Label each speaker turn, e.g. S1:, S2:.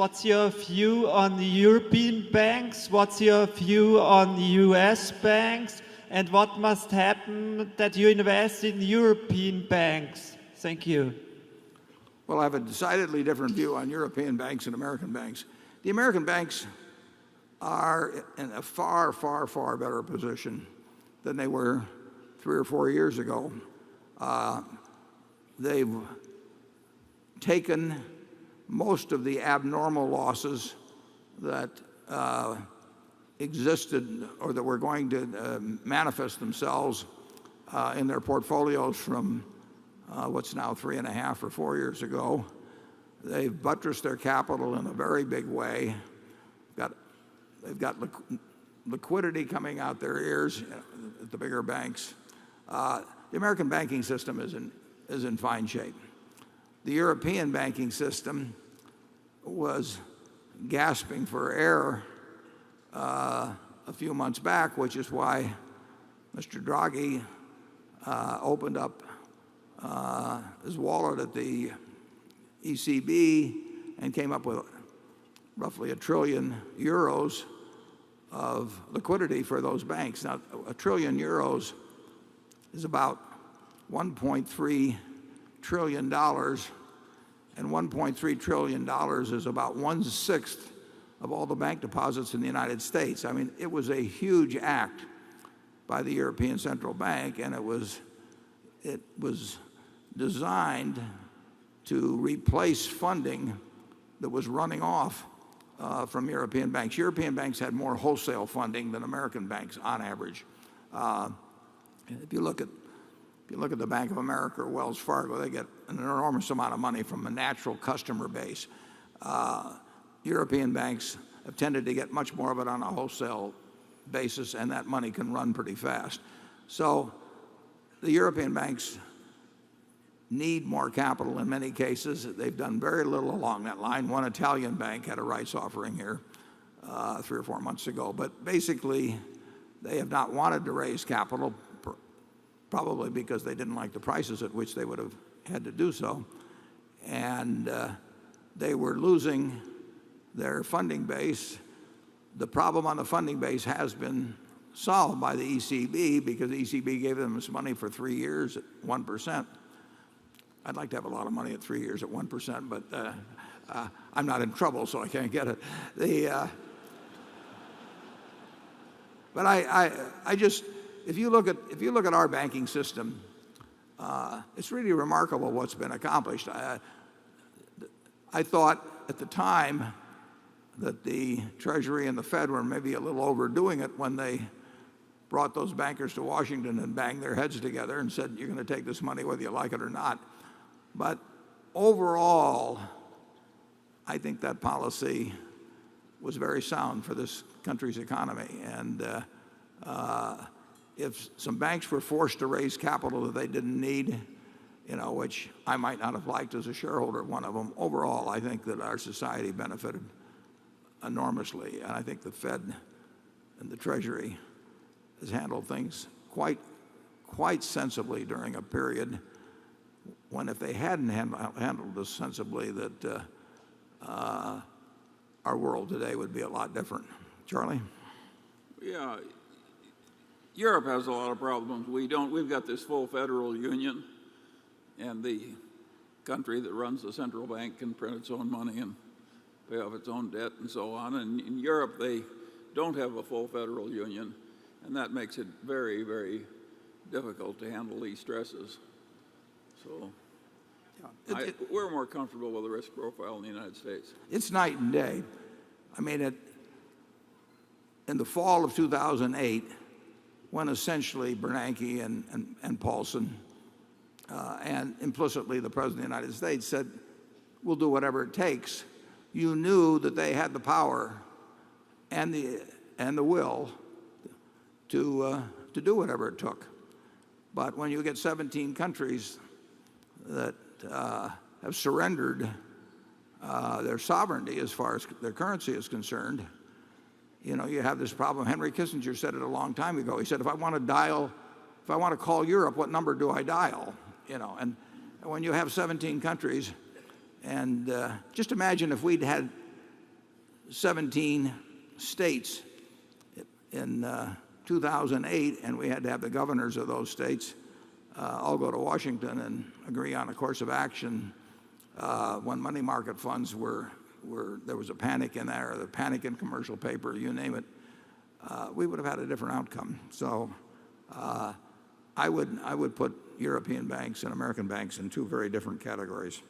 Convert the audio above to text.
S1: What's your view on the European banks? What's your view on the US banks? And what must happen that you invest in European banks? Thank you.
S2: Well, I have a decidedly different view on European banks and American banks. The American banks are in a far, far, far better position than they were 3 or 4 years ago. They've taken most of the abnormal losses that existed or that were going to manifest themselves in their portfolios from what's now 3.5 or 4 years ago. They've buttressed their capital in a very big way. They've got liquidity coming out their ears at the bigger banks. The American banking system is in fine shape. The European banking system was gasping for air a few months back, which is why Mr. Draghi opened up his wallet at the ECB and came up with roughly €1 trillion of liquidity for those banks. Now, €1 trillion is about $1.3 trillion, and $1.3 trillion is about 1/6 of all the bank deposits in the United States. I mean, it was a huge act by the European Central Bank, and it was designed to replace funding that was running off from European banks. European banks had more wholesale funding than American banks on average. If you look at the Bank of America or Wells Fargo, they get an enormous amount of money from a natural customer base. European banks have tended to get much more of it on a wholesale basis, and that money can run pretty fast. So the European banks need more capital in many cases. They've done very little along that line. One Italian bank had a rights offering here 3 or 4 months ago. But basically, they have not wanted to raise capital, probably because they didn't like the prices at which they would have had to do so. And they were losing their funding base. The problem on the funding base has been solved by the ECB because the ECB gave them this money for 3 years at 1%. I'd like to have a lot of money at 3 years at 1%, but I'm not in trouble, so I can't get it. But I just, if you look at our banking system, it's really remarkable what's been accomplished. I thought at the time that the Treasury and the Fed were maybe a little overdoing it when they brought those bankers to Washington and banged their heads together and said, you're going to take this money whether you like it or not. But overall, I think that policy was very sound for this country's economy. And if some banks were forced to raise capital that they didn't need, which I might not have liked as a shareholder of one of them, overall, I think that our society benefited enormously. And I think the Fed and the Treasury has handled things quite sensibly during a period when, if they hadn't handled this sensibly, that our world today would be a lot different. Charlie?
S3: Yeah, Europe has a lot of problems. We don't. We've got this full federal union, and the country that runs the central bank can print its own money and pay off its own debt and so on. And in Europe, they don't have a full federal union, and that makes it very, very difficult to handle these stresses. So we're more comfortable with the risk profile in the United States.
S2: It's night and day. I mean, in the fall of 2008, when essentially Bernanke and Paulson and implicitly the President of the United States said, we'll do whatever it takes, you knew that they had the power and the will to do whatever it took. But when you get 17 countries that have surrendered their sovereignty as far as their currency is concerned, you have this problem. Henry Kissinger said it a long time ago. He said, if I want to call Europe, what number do I dial? And when you have 17 countries, and just imagine if we'd had 17 states in 2008, and we had to have the governors of those states all go to Washington and agree on a course of action when money market funds there was a panic in there, the panic in commercial paper, you name it, we would have had a different outcome. So I would put European banks and American banks in two very different categories.